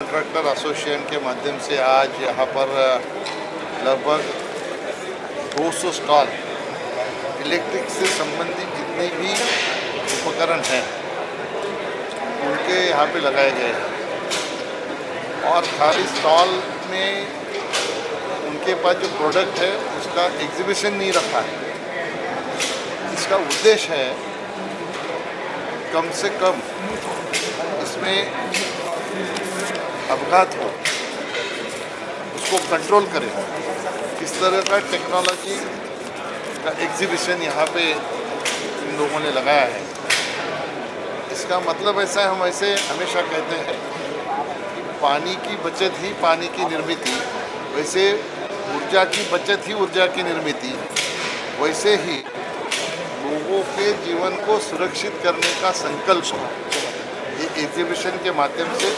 Contractor association के माध्यम से आज यहाँ पर लगभग 200 स्टॉल इलेक्ट्रिक से संबंधित जितने भी उपकरण हैं उनके यहाँ पे लगाए गए हैं। और खाली स्टॉल में उनके पास जो प्रोडक्ट है उसका एग्जीबिशन नहीं रखा है। इसका उद्देश्य है कम से कम इसमें अपघात हो उसको कंट्रोल करें। किस तरह का टेक्नोलॉजी का एग्जीबिशन यहाँ पे इन लोगों ने लगाया है। इसका मतलब ऐसा है, हम ऐसे हमेशा कहते हैं पानी की बचत ही पानी की निर्मित, वैसे ऊर्जा की बचत ही ऊर्जा की निर्मित, वैसे ही लोगों के जीवन को सुरक्षित करने का संकल्प ये एग्जीबिशन के माध्यम से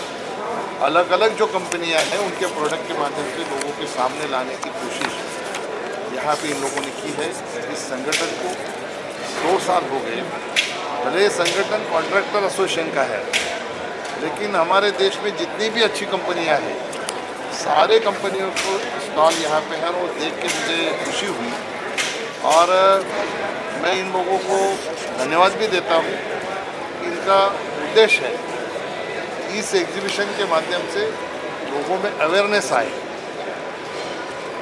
अलग अलग जो कंपनियां हैं उनके प्रोडक्ट के माध्यम से लोगों के सामने लाने की कोशिश यहाँ पे इन लोगों ने की है। इस संगठन को 2 साल हो गए। भले संगठन कॉन्ट्रैक्टर एसोसिएशन का है, लेकिन हमारे देश में जितनी भी अच्छी कंपनियां हैं सारे कंपनियों को स्टॉल यहाँ पे है, वो देख के मुझे खुशी हुई। और मैं इन लोगों को धन्यवाद भी देता हूँ। इनका उद्देश्य है इस एग्जीबिशन के माध्यम से लोगों में अवेयरनेस आए,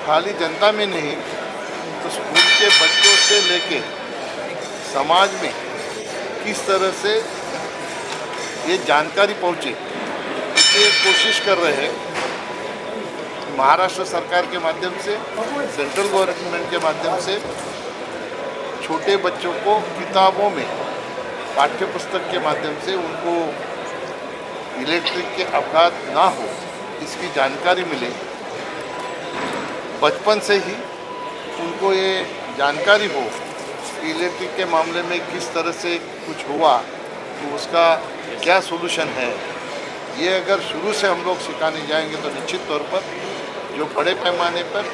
खाली जनता में नहीं तो स्कूल के बच्चों से लेके समाज में किस तरह से ये जानकारी पहुँचे, इसलिए कोशिश कर रहे हैं। महाराष्ट्र सरकार के माध्यम से, सेंट्रल गवर्नमेंट के माध्यम से छोटे बच्चों को किताबों में पाठ्य पुस्तक के माध्यम से उनको इलेक्ट्रिक के अपघात ना हो इसकी जानकारी मिले। बचपन से ही उनको ये जानकारी हो कि इलेक्ट्रिक के मामले में किस तरह से कुछ हुआ तो उसका क्या सोल्यूशन है। ये अगर शुरू से हम लोग सिखाने जाएंगे तो निश्चित तौर पर जो बड़े पैमाने पर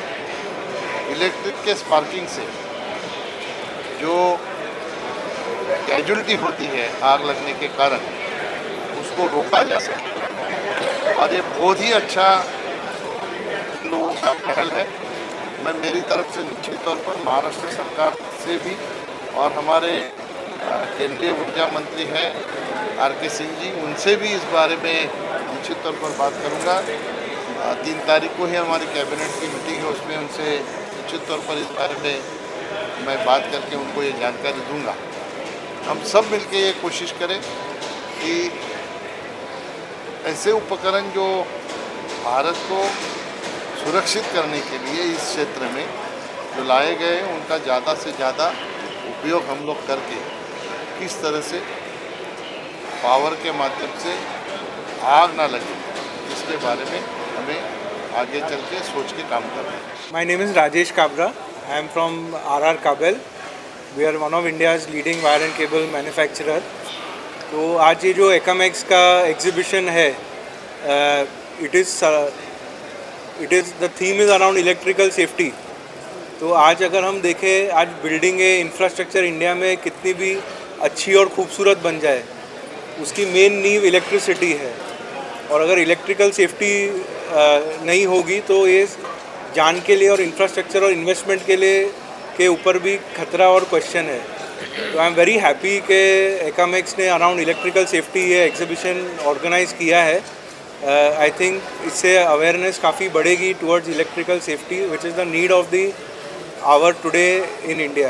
इलेक्ट्रिक के स्पार्किंग से जो कैजुअलिटी होती है आग लगने के कारण, उसको रोका जा सके। और ये बहुत ही अच्छा लोगों का पहल है। मैं मेरी तरफ से निश्चित तौर पर महाराष्ट्र सरकार से भी और हमारे केंद्रीय ऊर्जा मंत्री हैं RK सिंह जी, उनसे भी इस बारे में निश्चित तौर पर बात करूंगा। 3 तारीख को ही हमारी कैबिनेट की मीटिंग है, उसमें उनसे निश्चित तौर पर इस बारे में मैं बात करके उनको ये जानकारी दूंगा। हम सब मिलके ये कोशिश करें कि ऐसे उपकरण जो भारत को सुरक्षित करने के लिए इस क्षेत्र में जो लाए गए हैं उनका ज़्यादा से ज़्यादा उपयोग हम लोग करके किस तरह से पावर के माध्यम से आग ना लगे, इसके बारे में हमें आगे चल के सोच के काम करना है। My name is Rajesh Kabra. I am from RR Kabel। We are one of India's leading wire and cable manufacturer. तो आज ये जो ECAMEX का एग्जीबिशन है, it is the theme is around electrical safety. तो आज अगर हम देखें, आज बिल्डिंगें, इंफ्रास्ट्रक्चर इंडिया में कितनी भी अच्छी और ख़ूबसूरत बन जाए, उसकी मेन नींव इलेक्ट्रिसिटी है। और अगर इलेक्ट्रिकल सेफ्टी नहीं होगी तो ये जान के लिए और इंफ्रास्ट्रक्चर और इन्वेस्टमेंट के लिए के ऊपर भी खतरा और क्वेश्चन है। तो आई एम वेरी हैप्पी कि ECAMEX ने अराउंड इलेक्ट्रिकल सेफ्टी ये एग्जीबिशन ऑर्गेनाइज किया है। आई थिंक इससे अवेयरनेस काफ़ी बढ़ेगी towards electrical safety, which is the need of the hour today in India.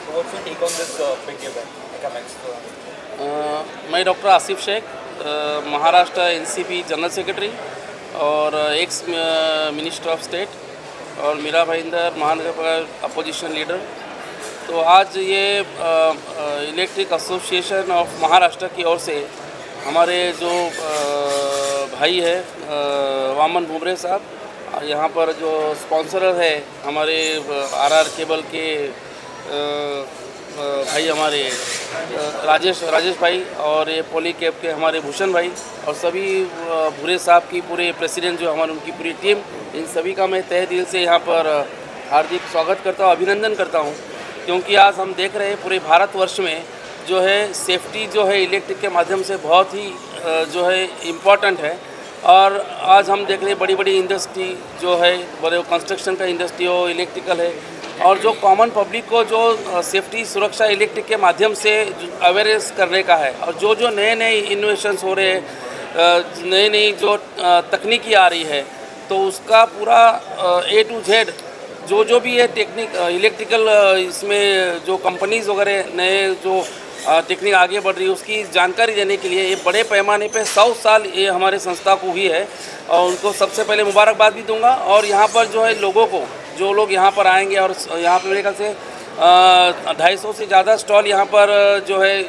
What's your take on this big event, ECAMEX? मैं doctor Asif Shaikh, Maharashtra NCP general secretary और ex minister of state, और मीरा भाईंदर महानगर opposition leader. तो आज ये electric association of Maharashtra की ओर से हमारे जो भाई है वामन भुमरे साहब, यहाँ पर जो स्पॉन्सर है हमारे RR केबल के भाई हमारे राजेश भाई, और ये पॉलीकैब के हमारे भूषण भाई, और सभी भूरे साहब की पूरे प्रेसिडेंट जो हमारे उनकी पूरी टीम, इन सभी का मैं तहे दिल से यहाँ पर हार्दिक स्वागत करता हूँ, अभिनंदन करता हूँ। क्योंकि आज हम देख रहे हैं पूरे भारतवर्ष में जो है सेफ्टी जो है इलेक्ट्रिक के माध्यम से बहुत ही जो है इम्पॉर्टेंट है। और आज हम देख रहे हैं बड़ी बड़ी इंडस्ट्री जो है, बड़े कंस्ट्रक्शन का इंडस्ट्री हो, इलेक्ट्रिकल है, और जो कॉमन पब्लिक को जो सेफ्टी सुरक्षा इलेक्ट्रिक के माध्यम से अवेयरनेस करने का है, और जो जो नए नए इनोवेशंस हो रहे हैं, नई नई जो तकनीकी आ रही है, तो उसका पूरा A to Z जो भी है टेक्निक इलेक्ट्रिकल इसमें जो कंपनीज़ वगैरह नए जो टेक्निक आगे बढ़ रही है उसकी जानकारी देने के लिए ये बड़े पैमाने पे 100 साल ये हमारे संस्था को हुई है, और उनको सबसे पहले मुबारकबाद भी दूंगा। और यहाँ पर जो है लोगों को, जो लोग यहाँ पर आएंगे, और यहाँ पर मेरे ख्याल से 250 से ज़्यादा स्टॉल यहाँ पर जो है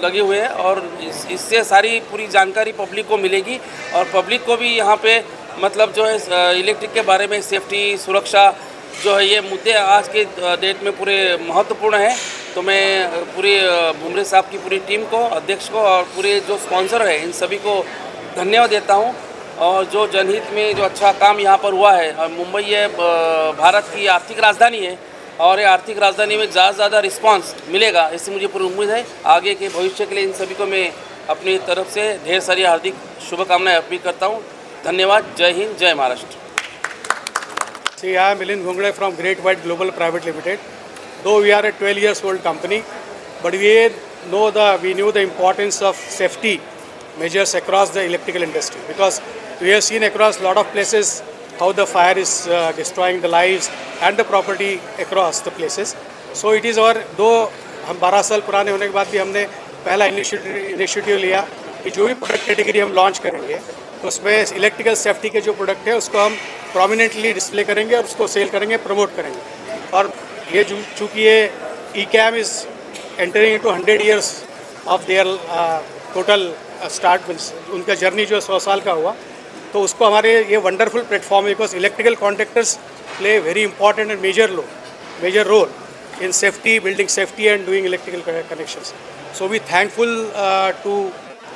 लगे हुए हैं, और इससे सारी पूरी जानकारी पब्लिक को मिलेगी, और पब्लिक को भी यहाँ पे मतलब जो है इलेक्ट्रिक के बारे में सेफ्टी सुरक्षा जो है ये मुद्दे आज के डेट में पूरे महत्वपूर्ण हैं। तो मैं पूरी भुमरे साहब की पूरी टीम को, अध्यक्ष को, और पूरे जो स्पॉन्सर है इन सभी को धन्यवाद देता हूँ। और जो जनहित में जो अच्छा काम यहाँ पर हुआ है, और मुंबई ये भारत की आर्थिक राजधानी है, और ये आर्थिक राजधानी में ज़्यादा से ज़्यादा रिस्पांस मिलेगा, इससे मुझे पूरी उम्मीद है। आगे के भविष्य के लिए इन सभी को मैं अपनी तरफ से ढेर सारी हार्दिक शुभकामनाएं अर्पित करता हूँ। धन्यवाद। जय हिंद, जय Maharashtra. See, I am Milind Ghungade from Great White Global Private Limited. Though we are a 12 years old company, but we knew the importance of safety measures across the electrical industry, because we have seen across a lot of places how the fire is destroying the lives and the property across the places. So it is our, though हम 12 साल पुराने होने के बाद भी हमने पहला initiative लिया कि जो भी प्रोडक्ट कैटेगरी हम लॉन्च करेंगे तो उसमें इलेक्ट्रिकल सेफ्टी के जो प्रोडक्ट है उसको हम प्रोमिनेंटली डिस्प्ले करेंगे और उसको सेल करेंगे, प्रमोट करेंगे। और ये चूँकि ये ECAM is entering into 100 years of their total start, उनका जर्नी जो 100 साल का हुआ, तो उसको हमारे ये वंडरफुल प्लेटफॉर्म है, because electrical contractors play very important and major role in safety, building safety and doing electrical connections. So we thankful to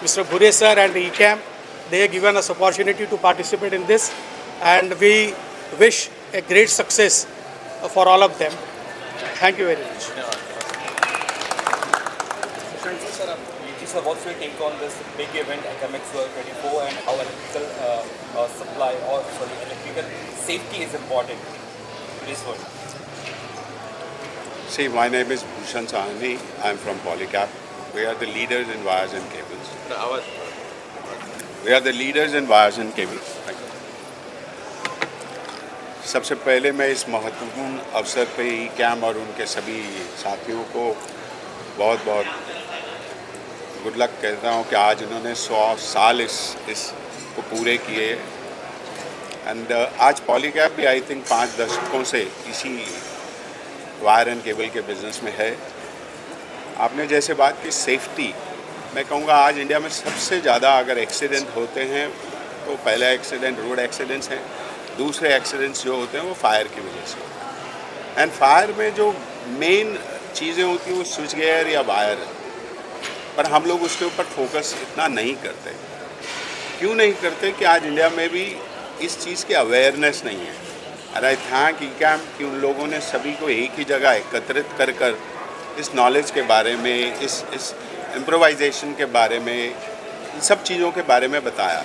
Mr. Bhure sir and ECAM. They have given us opportunity to participate in this, and we wish a great success for all of them. Thank you very much. Sir, what's your take on this big event, ECAMEX World 24, and how electrical electrical safety is important to this world? See, my name is Bhushan Sahani. I am from Polycab. We are the leaders in wires and cables. We are the leaders in wires and cables. सबसे पहले मैं इस महत्वपूर्ण अवसर पे ECAM और उनके सभी साथियों को बहुत बहुत गुड लक कहता हूँ कि आज उन्होंने 100 साल इस को पूरे किए। एंड आज पॉलीकैब भी आई थिंक 5 दशकों से इसी वायर एंड केबल के बिज़नेस में है। आपने जैसे बात की सेफ्टी, मैं कहूँगा आज इंडिया में सबसे ज़्यादा अगर एक्सीडेंट होते हैं तो पहला एक्सीडेंट रोड एक्सीडेंट्स हैं, दूसरे एक्सीडेंट्स जो होते हैं वो फायर की वजह से। एंड फायर में जो मेन चीज़ें होती हैं वो स्विच गियर या वायर, पर हम लोग उसके ऊपर फोकस इतना नहीं करते। क्यों नहीं करते कि आज इंडिया में भी इस चीज़ की अवेयरनेस नहीं है। और आई थैंक ECAM कि उन लोगों ने सभी को एक ही जगह एकत्रित कर इस नॉलेज के बारे में, इस इम्प्रोवाइजेशन के बारे में, इन सब चीज़ों के बारे में बताया।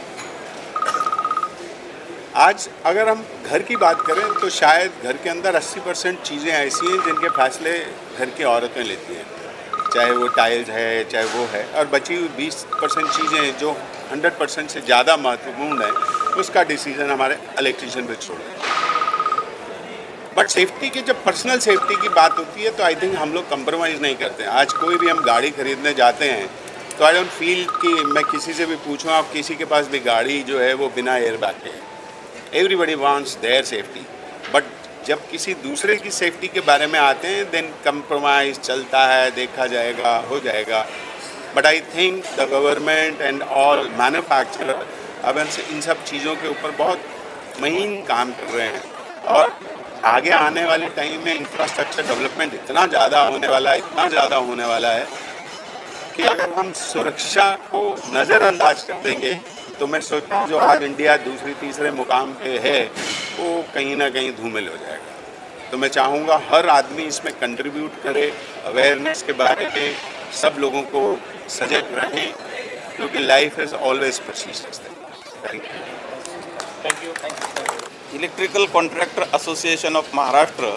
आज अगर हम घर की बात करें तो शायद घर के अंदर 80% चीज़ें ऐसी हैं जिनके फैसले घर की औरतें लेती हैं, चाहे वो टाइल्स है चाहे वो है, और बची हुई 20% चीज़ें जो 100% से ज़्यादा महत्वपूर्ण है उसका डिसीजन हमारे इलेक्ट्रीशियन पे छोड़े। बट सेफ्टी की जब पर्सनल सेफ्टी की बात होती है तो आई थिंक हम लोग कंप्रोमाइज़ नहीं करते हैं। आज कोई भी हम गाड़ी खरीदने जाते हैं तो आई डोंट फील कि मैं किसी से भी पूछूँ, आप किसी के पास भी गाड़ी जो है वो बिना एयर बैग के है। Everybody wants their safety, but जब किसी दूसरे की सेफ्टी के बारे में आते हैं देन कंप्रोमाइज़ चलता है, देखा जाएगा, हो जाएगा। But I think the government and all manufacturer अब इन सब चीज़ों के ऊपर बहुत महीन काम कर रहे हैं, और आगे आने वाले टाइम में इंफ्रास्ट्रक्चर डेवलपमेंट इतना ज़्यादा होने वाला है कि अगर हम सुरक्षा को नज़रअंदाज कर देंगे तो मैं सोचता हूँ जो आज इंडिया दूसरे तीसरे मुकाम पे है वो कहीं ना कहीं धूमिल हो जाएगा। तो मैं चाहूँगा हर आदमी इसमें कंट्रीब्यूट करे, अवेयरनेस के बारे में सब लोगों को सजग रहें, क्योंकि life is always precious. Thank you. Thank you. Electrical contractor association of Maharashtra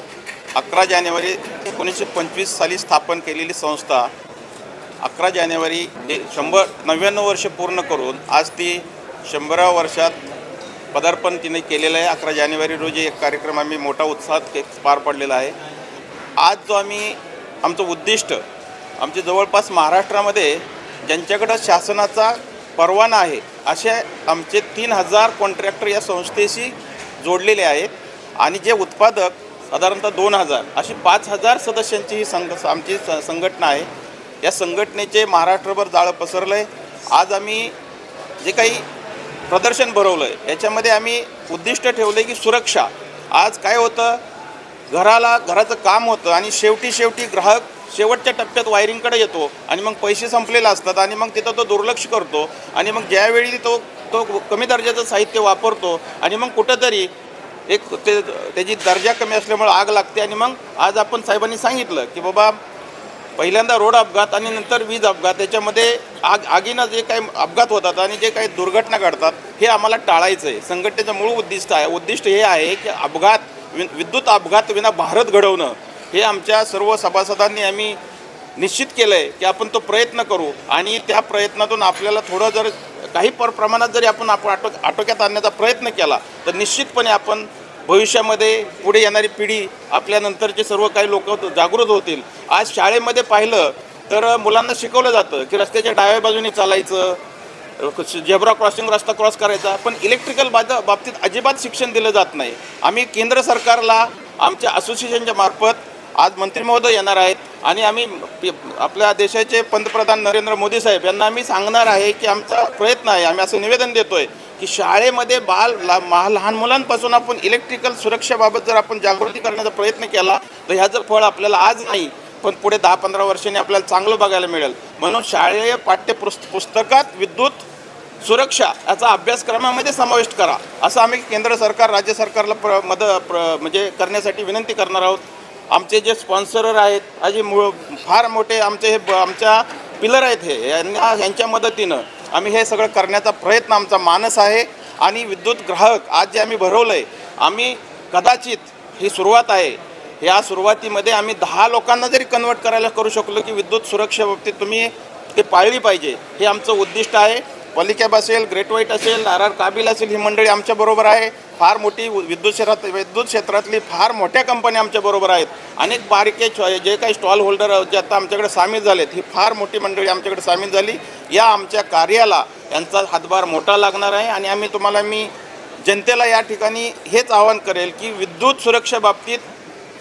11 January 1925 साली स्थापन केलेली संस्था 11 जानेवारी 99 वर्ष पूर्ण करून आज ती 100व्या वर्षात पदार्पण तिने केलेलं आहे. 11 जानेवारी रोजी एक कार्यक्रम आम्ही मोठा उत्साहात पार पडलेला आहे. आज जो आम्ही आमचं उद्दिष्ट आमचे जवळपास महाराष्ट्रामध्ये ज्यांच्याकडं शासनाचा परवाना आहे असे आमचे 3000 कॉन्ट्रॅक्टर या संस्थेशी जोडलेले आहेत आणि जे उत्पादक साधारणतः 2000 अशी 5000 सदस्यांची ही आमची संघटना आहे. या संघटनेचे महाराष्ट्रभर जाळं पसरलं आहे. आज आम्ही जे काही प्रदर्शन भरवलं आहे याच्यामध्ये आम्ही उद्दिष्ट ठेवलं आहे की सुरक्षा. आज काय होतं, घराचं काम होतं आणि शेवटी ग्राहक शेवटच्या टप्प्यात वायरिंगकडे येतो आणि मग पैसे संपलेले असतात आणि मग तिथं तो दुर्लक्ष करतो आणि मग ज्यावेळी तो कमी दर्जाचं साहित्य वापरतो आणि मग कुठंतरी त्याची दर्जा कमी असल्यामुळे आग लागते. आणि मग आज आपण साहेबांनी सांगितलं की बाबा पहिल्यांदा रोड अपघात आणि नंतर वीज अपघात याच्यामध्ये आगीनं जे काही अपघात होतात आणि जे काही दुर्घटना घडतात हे आम्हाला टाळायचं आहे. संघटनेचं मूळ उद्दिष्ट हे आहे की विद्युत अपघात विना भारत घडवणं हे आमच्या सर्व सभासदांनी आम्ही निश्चित केलं आहे की आपण तो प्रयत्न करू आणि त्या प्रयत्नातून आपल्याला थोडं जर काही प्रमाणात जरी आपण आटोक्यात आणण्याचा प्रयत्न केला तर निश्चितपणे आपण भविष्यामध्ये पुढे येणारी पिढी आपल्यानंतरचे सर्व काही लोक जागृत होतील. आज शाळेमध्ये पाहिलं तर मुलांना शिकवलं जातं की रस्त्याच्या डाव्या बाजूने चालायचं, झेब्रा क्रॉसिंग रस्ता क्रॉस करायचा, पण इलेक्ट्रिकल बाबतीत अजिबात शिक्षण दिलं जात नाही. आम्ही केंद्र सरकारला आमच्या असोसिएशनच्या मार्फत आज मंत्री महोदय येणार आहेत आणि आम्ही आपल्या देशाचे पंतप्रधान नरेंद्र मोदी साहेब यांना आम्ही सांगणार आहे की आमचा प्रयत्न आहे, आम्ही असं निवेदन देतो आहे की शाळेमध्ये लहान मुलांपासून आपण इलेक्ट्रिकल सुरक्षेबाबत जर आपण जागृती करण्याचा प्रयत्न केला तर ह्याचं फळ आपल्याला आज नाही पण पुढे 10-15 वर्षांनी आपल्याला चांगलं बघायला मिळेल. म्हणून शालेय पुस्तकात विद्युत सुरक्षा याचा अभ्यासक्रमामध्ये समाविष्ट करा असं आम्ही केंद्र सरकार राज्य सरकारला म्हणजे करण्यासाठी विनंती करणार आहोत. आमचे जे स्पॉन्सरर आहेत असे फार मोठे आमच्या पिलर आहेत हे यांच्या मदतीनं आम्ही हे सगळं करण्याचा प्रयत्न आमचा मानस आहे. आणि विद्युत ग्राहक आज जे आम्ही भरवलं आहे आम्ही कदाचित ही सुरुवात आहे. या सुरुवातीमध्ये आम्ही 10 लोकांना जरी करू शकलो की विद्युत सुरक्षेबाबतीत तुम्ही ते पाळली पाहिजे हे आमचं उद्दिष्ट आहे. पॉलिकॅब असेल, ग्रेट व्हाईट असेल, RR काबिल असेल ही मंडळी आमच्याबरोबर आहे. फार मोठी विद्युत क्षेत्रातली फार मोठ्या कंपन्या आमच्याबरोबर आहेत. अनेक बारीके जे काही स्टॉल होल्डर जे आता आमच्याकडे सामील झालेत ही फार मोठी मंडळी आमच्याकडे सामील झाली. या आमच्या कार्याला यांचा हातभार मोठा लागणार आहे. आणि मी जनतेला या ठिकाणी हेच आवाहन करेल की विद्युत सुरक्षेबाबतीत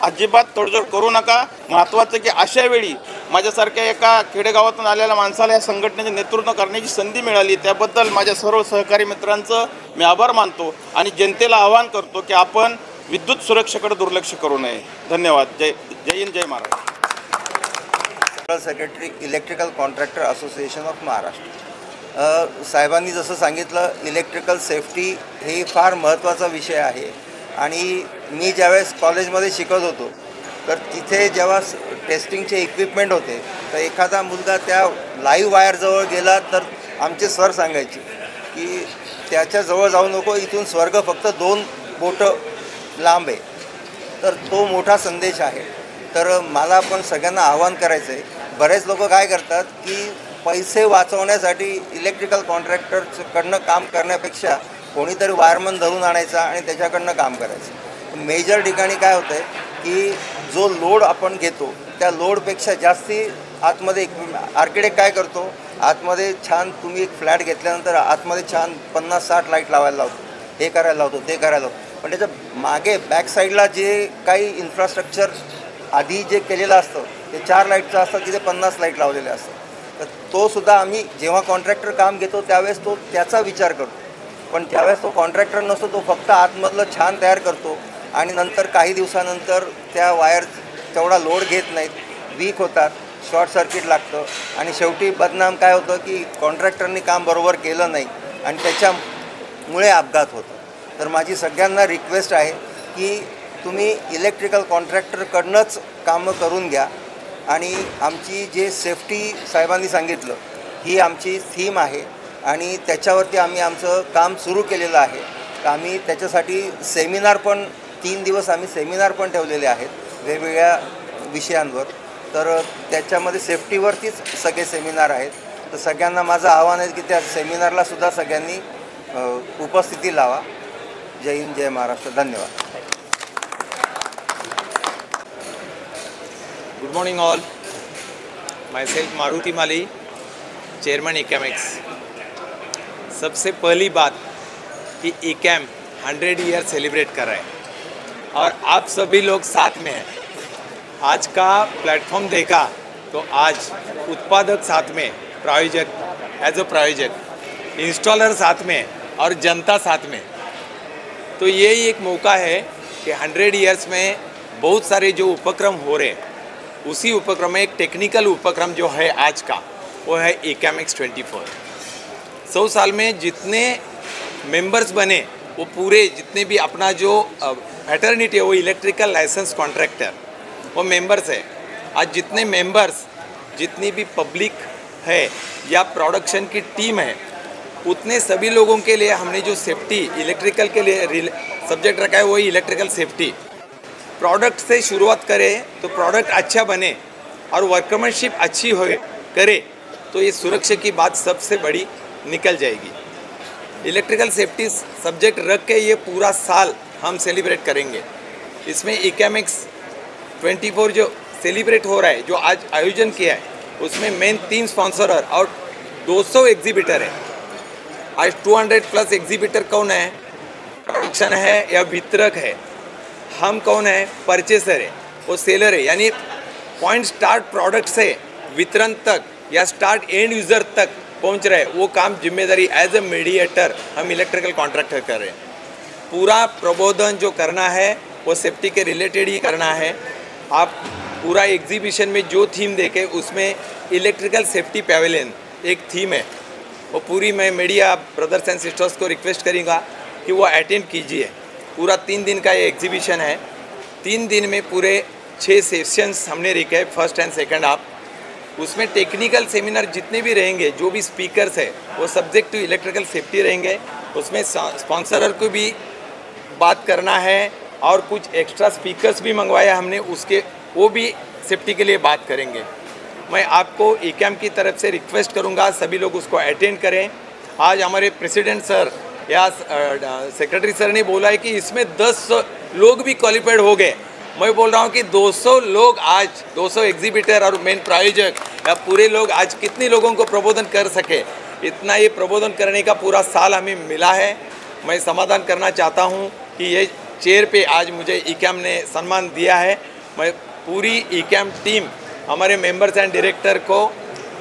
अजिबात तडजोड करू नका. महत्त्वाचं की अशा वेळी माझ्यासारख्या एका खेडेगावातून आलेल्या माणसाला या संघटनेचे नेतृत्व करण्याची संधी मिळाली त्याबद्दल माझ्या सर्व सहकारी मित्रांचं मी आभार मानतो आणि जनतेला आवाहन करतो की आपण विद्युत सुरक्षेकडे दुर्लक्ष करू नये. धन्यवाद. जय हिंद, जय Maharashtra. Secretary electrical contractor association of Maharashtra. साहेबांनी जसं सांगितलं इलेक्ट्रिकल सेफ्टी हे फार महत्त्वाचा विषय आहे. आणि मी ज्यावेळेस कॉलेजमध्ये शिकत होतो तर तिथे जेव्हा टेस्टिंगचे इक्विपमेंट होते तर एखादा मुलगा त्या लाईव्ह वायरजवळ गेला तर आमचे सर सांगायचे की त्याच्याजवळ जाऊ नको, इथून स्वर्ग फक्त 2 बोटं लांब आहे. तर तो मोठा संदेश आहे. तर मला पण सगळ्यांना आवाहन करायचं आहे. बरेच लोक काय करतात की पैसे वाचवण्यासाठी इलेक्ट्रिकल कॉन्ट्रॅक्टरकडनं काम करण्यापेक्षा कोणीतरी वायरमन धरून आणायचा आणि त्याच्याकडनं काम करायचं. मेजर ठिकाणी काय होतं आहे की जो लोड आपण घेतो त्या लोडपेक्षा जास्ती आतमध्ये आर्किटेक्ट काय करतो, आतमध्ये छान तुम्ही एक फ्लॅट घेतल्यानंतर आतमध्ये छान 50-60 लाईट लावायला लावतो, हे करायला लावतो, ते करायला लावतो. पण त्याच्या मागे बॅक साईडला जे काही इन्फ्रास्ट्रक्चर आधी जे केलेलं असतं ते 4 लाईटचं असतं, तिथे 50 लाईट लावलेले असतात. तर तो सुद्धा आम्ही जेव्हा कॉन्ट्रॅक्टर काम घेतो त्यावेळेस तो त्याचा विचार करतो. पण ज्यावेळेस तो कॉन्ट्रॅक्टर नसतो तो फक्त आतमधलं छान तयार करतो आणि नंतर काही दिवसानंतर त्या वायर तेवढा लोड घेत नाहीत, वीक होतात, शॉर्ट सर्किट लागतं आणि शेवटी बदनाम काय होतं की कॉन्ट्रॅक्टरनी काम बरोबर केलं नाही आणि त्याच्यामुळे अपघात होतो. तर माझी सगळ्यांना रिक्वेस्ट आहे की तुम्ही इलेक्ट्रिकल कॉन्ट्रॅक्टरकडनंच कामं करून घ्या. आणि आमची जे सेफ्टी साहेबांनी सांगितलं ही आमची थीम आहे आणि त्याच्यावरती आम्ही आमचं काम सुरू केलेलं आहे. तर आम्ही त्याच्यासाठी सेमिनार पण 3 दिवस आम्ही सेमिनार पण ठेवलेले आहेत वेगवेगळ्या विषयांवर. तर त्याच्यामध्ये सेफ्टीवरतीच सगळे सेमिनार आहेत. तर सगळ्यांना माझं आव्हान आहे की त्या सेमिनारला सुद्धा सगळ्यांनी उपस्थिती लावा. जय हिंद, जय महाराष्ट्र. धन्यवाद. Good morning all. Myself Maruti Mali, chairman इकैमेक्स. सबसे पहली बात कि इकैम 100 ईयर सेलिब्रेट कर रहे हैं और आप सभी लोग साथ में हैं. आज का प्लेटफॉर्म देखा तो आज उत्पादक साथ में, प्रायोजक एज अ प्रायोजक, इंस्टॉलर साथ में और जनता साथ में. तो यही एक मौका है कि 100 ईयर्स में बहुत सारे जो उपक्रम हो रहे हैं, उसी उपक्रम में एक टेक्निकल उपक्रम जो है आज का, वो है इकैमेक्स 24. 100 साल में जितने मेंबर्स बने वो पूरे जितने भी अपना जो फैटर्निटी है वो इलेक्ट्रिकल लाइसेंस कॉन्ट्रैक्टर वो मेंबर्स है. आज जितने मेंबर्स, जितनी भी पब्लिक है या प्रोडक्शन की टीम है, उतने सभी लोगों के लिए हमने जो सेफ्टी इलेक्ट्रिकल के लिए सब्जेक्ट रखा है वही इलेक्ट्रिकल सेफ्टी. प्रोडक्ट से शुरुआत करें तो प्रोडक्ट अच्छा बने और वर्कमैनशिप अच्छी हो करे तो ये सुरक्षा की बात सबसे बड़ी निकल जाएगी. इलेक्ट्रिकल सेफ्टी सब्जेक्ट रख के ये पूरा साल हम सेलिब्रेट करेंगे. इसमें इकैमेक्स 24 जो सेलिब्रेट हो रहा है, जो आज आयोजन किया है, उसमें मेन 3 स्पॉन्सर और 200 एग्जीबिटर है. आज 200+ एग्जीबिटर कौन है? प्रोडक्शन है या वितरक है. हम कौन है? परचेसर है, वो सेलर है. यानी पॉइंट स्टार्ट प्रोडक्ट से वितरण तक या स्टार्ट एंड यूज़र तक पहुंच रहे, वो काम जिम्मेदारी एज अ मीडिएटर हम इलेक्ट्रिकल कॉन्ट्रैक्टर कर रहे हैं. पूरा प्रबोधन जो करना है वो सेफ्टी के रिलेटेड ही करना है. आप पूरा एग्जीबिशन में जो थीम देखें उसमें इलेक्ट्रिकल सेफ्टी पैवेलियन एक थीम है. वो पूरी मैं मीडिया ब्रदर्स एंड सिस्टर्स को रिक्वेस्ट करूँगा कि वो अटेंड कीजिए. पूरा 3 दिन का ये एग्जीबिशन है. 3 दिन में पूरे 6 सेशंस हमने रखे, फर्स्ट एंड सेकंड हाफ. उसमें टेक्निकल सेमिनार जितने भी रहेंगे, जो भी स्पीकर्स है वो सब्जेक्ट टू इलेक्ट्रिकल सेफ्टी रहेंगे. उसमें स्पॉन्सर को भी बात करना है और कुछ एक्स्ट्रा स्पीकर्स भी मंगवाया हमने, उसके वो भी सेफ्टी के लिए बात करेंगे. मैं आपको इकैम की तरफ से रिक्वेस्ट करूंगा सभी लोग उसको अटेंड करें. आज हमारे प्रेसिडेंट सर या सेक्रेटरी सर ने बोला है कि इसमें 10 लोग भी क्वालिफाइड हो गए. मैं बोल रहा हूँ कि 200 लोग आज, 200 एग्जीबिटर और मेन प्रायोजक या पूरे लोग आज कितने लोगों को प्रबोधन कर सके, इतना ये प्रबोधन करने का पूरा साल हमें मिला है. मैं समाधान करना चाहता हूँ कि ये चेयर पे आज मुझे इकैम ने सम्मान दिया है. मैं पूरी इकैम टीम, हमारे मेंबर्स एंड डायरेक्टर को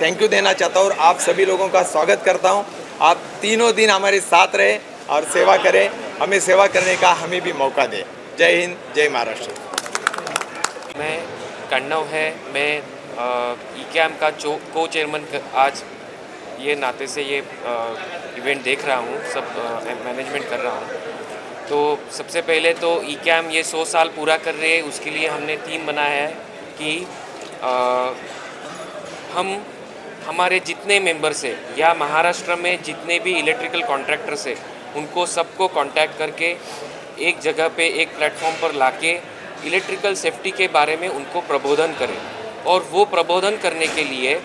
थैंक यू देना चाहता हूँ और आप सभी लोगों का स्वागत करता हूँ. आप तीनों दिन हमारे साथ रहे और सेवा करें. हमें सेवा करने का हमें भी मौका दें. जय हिंद, जय महाराष्ट्र. मैं कन्नव है. मैं इकैम का को चेयरमैन आज ये नाते से ये इवेंट देख रहा हूँ, सब मैनेजमेंट कर रहा हूँ. तो सबसे पहले तो इकैम ये 100 साल पूरा कर रहे हैं, उसके लिए हमने थीम बनाया है कि हम हमारे जितने मेंबर्स हैं या महाराष्ट्र में जितने भी इलेक्ट्रिकल कॉन्ट्रैक्टर्स हैं उनको सबको कांटेक्ट करके एक जगह पे एक प्लेटफॉर्म पर लाके इलेक्ट्रिकल सेफ्टी के बारे में उनको प्रबोधन करें. और वो प्रबोधन करने के लिए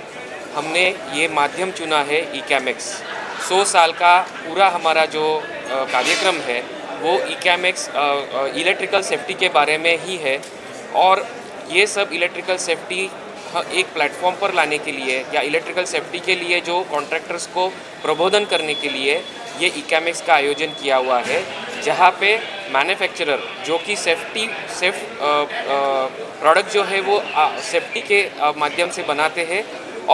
हमने ये माध्यम चुना है इकैमेक्स. 100 साल का पूरा हमारा जो कार्यक्रम है वो इकैमेक्स इलेक्ट्रिकल सेफ्टी के बारे में ही है. और ये सब इलेक्ट्रिकल सेफ्टी एक प्लेटफॉर्म पर लाने के लिए या इलेक्ट्रिकल सेफ्टी के लिए जो कॉन्ट्रैक्टर्स को प्रबोधन करने के लिए ये इकैमेक्स का आयोजन किया हुआ है, जहाँ पे मैन्युफैक्चरर जो कि सेफ प्रोडक्ट जो है वो सेफ्टी के माध्यम से बनाते हैं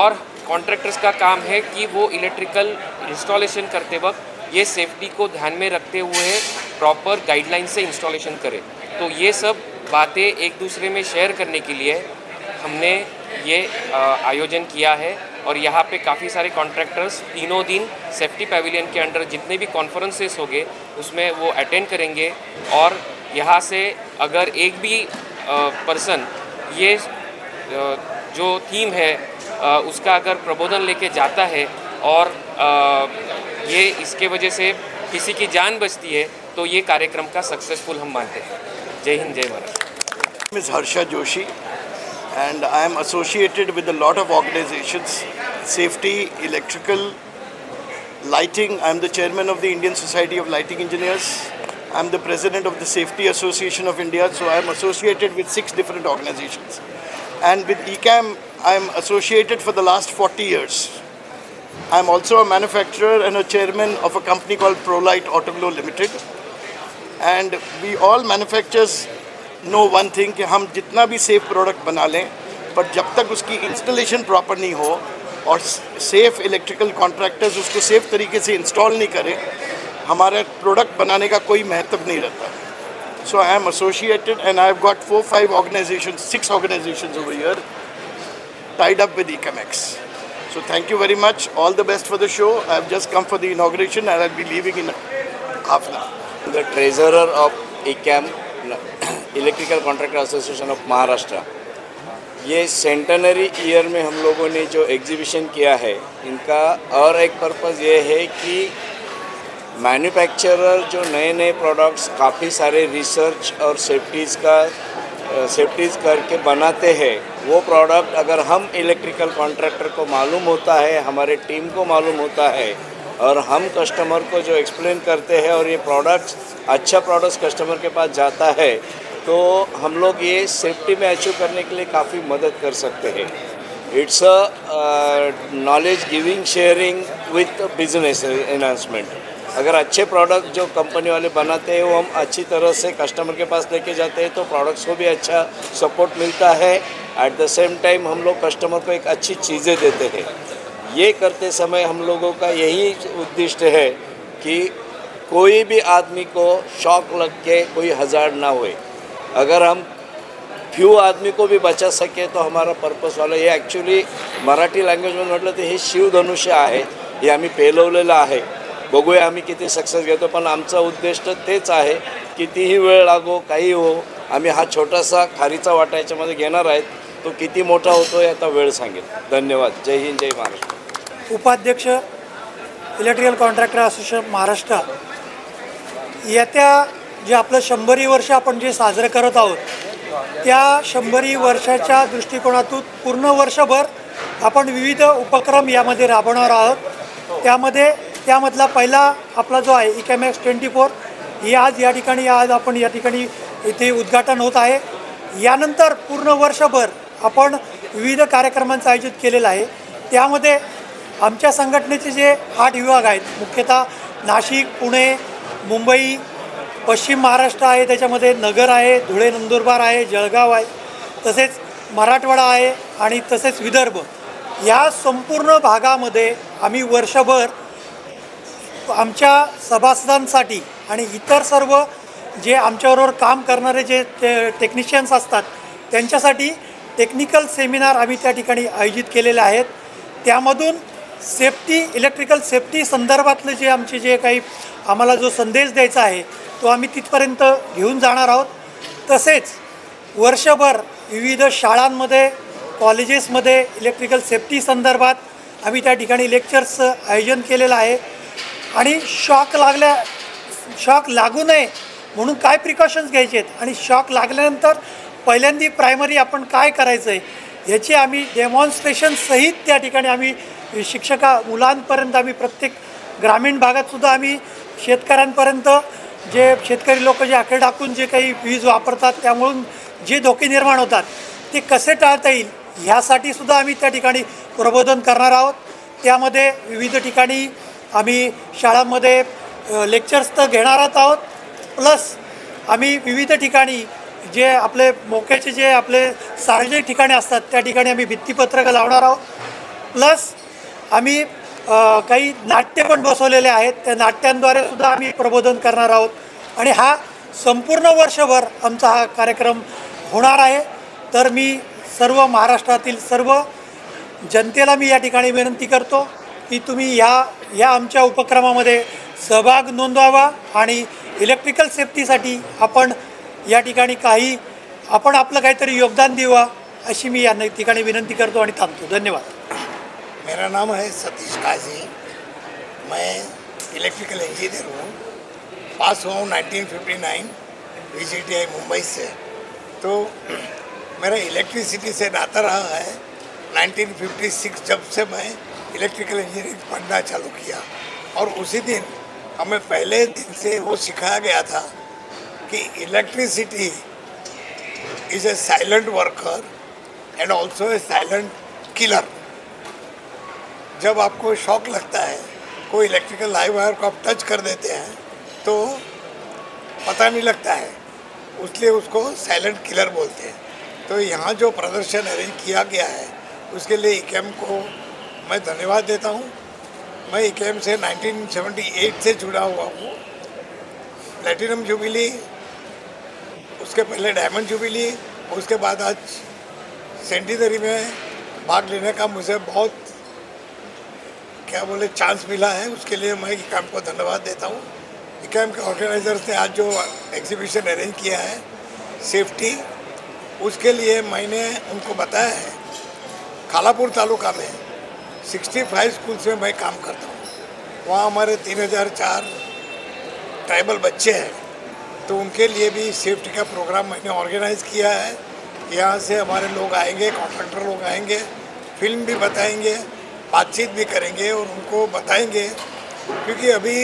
और कॉन्ट्रैक्टर्स का काम है कि वो इलेक्ट्रिकल इंस्टॉलेशन करते वक्त ये सेफ्टी को ध्यान में रखते हुए प्रॉपर गाइडलाइन से इंस्टॉलेशन करें. तो ये सब बातें एक दूसरे में शेयर करने के लिए हमने ये आयोजन किया है. और यहाँ पे काफ़ी सारे कॉन्ट्रैक्टर्स तीनों दिन सेफ्टी पैविलियन के अंडर जितने भी कॉन्फ्रेंसेस होंगे उसमें वो अटेंड करेंगे. और यहाँ से अगर एक भी पर्सन ये जो थीम है उसका अगर प्रबोधन लेके जाता है और ये इसके वजह से किसी की जान बचती है तो ये कार्यक्रम का सक्सेसफुल हम मानते हैं। जय हिंद, जय Maharashtra. My name is Harsha Joshi and I am associated with a lot of organizations, safety, electrical, lighting. I am the chairman of the Indian Society of Lighting Engineers. I am the president of the Safety Association of India, so I am associated with 6 different organizations. And with ECAM, I am associated for the last 40 years. I am also a manufacturer and a chairman of a company called ProLight Autoglow Limited. And we all manufacturers know one thing कि हम जितना भी safe product बना लें, पर जब तक उसकी इंस्टॉलेशन प्रॉपर नहीं हो और सेफ इलेक्ट्रिकल कॉन्ट्रैक्टर्स उसको सेफ तरीके से इंस्टॉल नहीं करें, हमारे प्रोडक्ट बनाने का कोई महत्व नहीं रहता। So I am associated and I have got 4-5 organizations, 6 organizations over here tied up with ECAMX. So thank you very much. All the best for the show. I have just come for the inauguration and I'll be leaving in half an hour. The treasurer of ECAM, Electrical Contractor Association of Maharashtra. ये centenary year में हम लोगों ने जो exhibition किया है, इनका और एक पर्पज़ ये है कि मैन्युफैक्चरर जो नए नए प्रोडक्ट्स काफ़ी सारे रिसर्च और सेफ्टीज़ करके बनाते हैं, वो प्रोडक्ट अगर हम इलेक्ट्रिकल कॉन्ट्रैक्टर को मालूम होता है, हमारे टीम को मालूम होता है और हम कस्टमर को जो एक्सप्लेन करते हैं और ये प्रोडक्ट्स अच्छा प्रोडक्ट्स कस्टमर के पास जाता है, तो हम लोग ये सेफ्टी में अचीव करने के लिए काफ़ी मदद कर सकते हैं। It's a knowledge giving sharing with business enhancement. अगर अच्छे प्रोडक्ट जो कंपनी वाले बनाते हैं वो हम अच्छी तरह से कस्टमर के पास लेके जाते हैं तो प्रोडक्ट्स को भी अच्छा सपोर्ट मिलता है। एट द सेम टाइम हम लोग कस्टमर को एक अच्छी चीज़ें देते हैं। ये करते समय हम लोगों का यही उद्देश्य है कि कोई भी आदमी को शॉक लग के कोई हज़ार्ड ना होए। अगर हम फ्यू आदमी को भी बचा सके तो हमारा पर्पस वाला हे ॲक्च्युली मराठी लँग्वेजमध्ये म्हटलं तर हे शिवधनुष्य आहे, हे आम्ही पेलवलेलं आहे। बघूया आम्ही किती सक्सेस घेतो, पण आमचा उद्दिष्ट तेच आहे, कितीही वेळ लागो काही हो, आम्ही हा छोटासा खारीचा वाटा याच्यामध्ये घेणार आहेत। तो किती मोठा होतो याचा वेळ सांगेल। धन्यवाद। जय हिंद, जय महाराष्ट्र। उपाध्यक्ष इलेक्ट्रिकल कॉन्ट्रॅक्टर असोसिएशन महाराष्ट्र, येत्या जे आपलं 100वी वर्ष आपण जे साजरं करत आहोत, त्या 100वी वर्षाच्या दृष्टिकोनातून पूर्ण वर्षभर आपण विविध उपक्रम यामध्ये राबवणार आहोत। त्यामधला पहिला आपला जो आहे ECAMX 24 ही आज आपण या ठिकाणी इथे उद्घाटन होत आहे। यानंतर पूर्ण वर्षभर आपण विविध कार्यक्रमांचं आयोजित केलेलं आहे। त्यामध्ये आमच्या संघटनेचे जे 8 विभाग आहेत, मुख्यतः नाशिक, पुणे, मुंबई, पश्चिम महाराष्ट्र आहे, त्याच्यामध्ये नगर आहे, धुळे नंदुरबार आहे, जळगाव आहे, तसेच मराठवाडा आहे आणि तसेच विदर्भ, या संपूर्ण भागामध्ये आम्ही वर्षभर आमच्या सभासदांसाठी आणि इतर सर्व जे आमच्याबरोबर काम करणारे जे टेक्निशियन्स असतात त्यांच्यासाठी टेक्निकल सेमिनार आम्ही त्या ठिकाणी आयोजित केलेले आहेत। त्यामधून इलेक्ट्रिकल सेफ्टी संदर्भातले जे आमचे जे काही आम्हाला जो संदेश द्यायचा आहे तो आम्ही तिथपर्यंत घेऊन जाणार आहोत। तसेच वर्षभर विविध शाळांमध्ये, कॉलेजेसमध्ये इलेक्ट्रिकल सेफ्टी संदर्भात आम्ही त्या ठिकाणी लेक्चर्सचं आयोजन केलेलं आहे। आणि शॉक लागू नये म्हणून काय प्रिकॉशन्स घ्यायचे आहेत आणि शॉक लागल्यानंतर पहिल्यांदा प्रायमरी आपण काय करायचं आहे याची आम्ही डेमॉन्स्ट्रेशन सहित त्या ठिकाणी आम्ही मुलांपर्यंत आम्ही प्रत्येक ग्रामीण भागातसुद्धा आम्ही शेतकऱ्यांपर्यंत जे शेतकरी लोक जे आकडे टाकून जे काही वीज वापरतात त्यामुळून जे धोके निर्माण होतात ते कसे टाळता येईल ह्यासाठी सुद्धा आम्ही त्या ठिकाणी प्रबोधन करणार आहोत। त्यामध्ये विविध ठिकाणी आम्ही शाळांमध्ये लेक्चर्स तर घेणारच आहोत, प्लस आम्ही विविध ठिकाणी जे आपले मोक्याचे जे आपले सार्वजनिक ठिकाणे असतात त्या ठिकाणी आम्ही भित्तीपत्रकं लावणार आहोत। प्लस आम्ही काही नाट्य पण बसवलेले आहेत, त्या नाट्यांद्वारे सुद्धा आम्ही प्रबोधन करणार आहोत आणि हा संपूर्ण वर्षभर आमचा हा कार्यक्रम होणार आहे। तर मी सर्व महाराष्ट्रातील सर्व जनतेला मी या ठिकाणी विनंती करतो की तुम्ही या आमच्या उपक्रमामध्ये सहभाग नोंदवावा आणि इलेक्ट्रिकल सेफ्टीसाठी आपण या ठिकाणी आपलं काहीतरी योगदान द्यावा अशी मी या ठिकाणी विनंती करतो आणि थांबतो। धन्यवाद। मेरा नाम है सतीश काजी। मैं इलेक्ट्रिकल इंजीनियर हूँ। पास हुआ हूँ 1959 VGTI मुंबई से। तो मेरा इलेक्ट्रिसिटी से नाता रहा है 1956 जब से मैं इलेक्ट्रिकल इंजीनियरिंग पढ़ना चालू किया। और उसी दिन हमें पहले दिन से वो सिखाया गया था कि electricity is a silent worker and also a silent killer. जब आपको शॉक लगता है, कोई इलेक्ट्रिकल लाइव वायर को आप टच कर देते हैं तो पता नहीं लगता है, इसलिए उसको साइलेंट किलर बोलते हैं। तो यहाँ जो प्रदर्शन अरेंज किया गया है उसके लिए इकेम को मैं धन्यवाद देता हूँ। मैं इकेम से 1978 से जुड़ा हुआ हूँ। प्लेटिनम जुबिली, उसके पहले डायमंड जुबिली, उसके बाद आज सेंटिनरी में भाग लेने का मुझे बहुत चांस मिला है। उसके लिए मैं इकेम को धन्यवाद देता हूँ। इकेम के ऑर्गेनाइजर्स ने आज जो एग्जीबिशन अरेंज किया है सेफ्टी, उसके लिए मैंने उनको बताया है खालापुर तालुका में 65 स्कूल्स में मैं काम करता हूँ। वहाँ हमारे 3004 ट्राइबल बच्चे हैं, तो उनके लिए भी सेफ्टी का प्रोग्राम मैंने ऑर्गेनाइज़ किया है। यहाँ से हमारे लोग आएंगे, कॉन्ट्रैक्टर लोग आएंगे, फिल्म भी बताएंगे, बातचीत भी करेंगे और उनको बताएंगे, क्योंकि अभी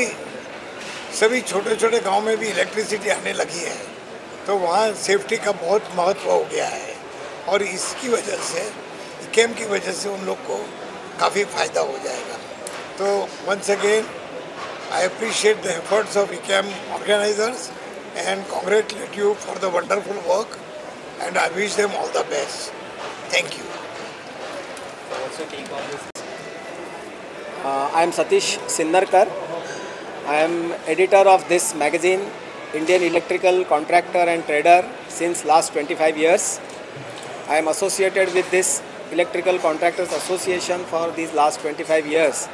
सभी छोटे छोटे गांव में भी इलेक्ट्रिसिटी आने लगी है, तो वहाँ सेफ्टी का बहुत महत्व हो गया है। और इसकी वजह से इकेम की वजह से उन लोग को काफ़ी फ़ायदा हो जाएगा। तो once again I appreciate the efforts of इकेम organizers and congratulate you for the wonderful work, and I wish them all the best. Thank you. What's your take on this? I am Satish Sinnarkar. I am editor of this magazine, Indian Electrical Contractor and Trader, since last 25 years. I am associated with this Electrical Contractors Association for these last 25 years,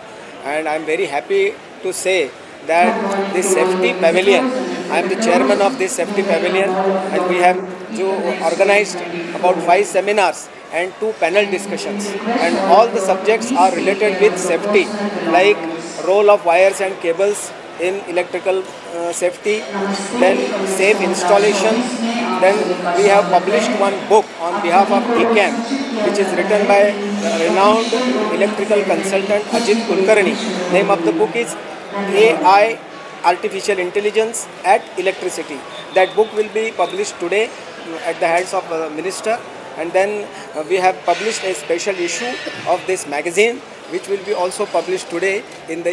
and I am very happy to say that this safety pavilion, I am the chairman of this safety pavilion, and we have organized about 5 seminars and 2 panel discussions, and all the subjects are related with safety, like role of wires and cables in electrical safety, then safe installation. Then we have published one book on behalf of ECAM, which is written by renowned electrical consultant Ajit Kulkarni. Name of the book is AI, Artificial Intelligence at Electricity. That book will be published today at the hands of the minister, and then we have published a special issue of this magazine, which will be also published today in the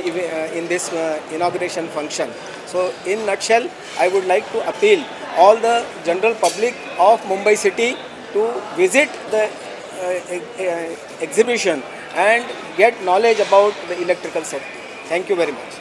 in this inauguration function. So in nutshell, I would like to appeal all the general public of Mumbai city to visit the exhibition and get knowledge about the electrical safety. Thank you very much.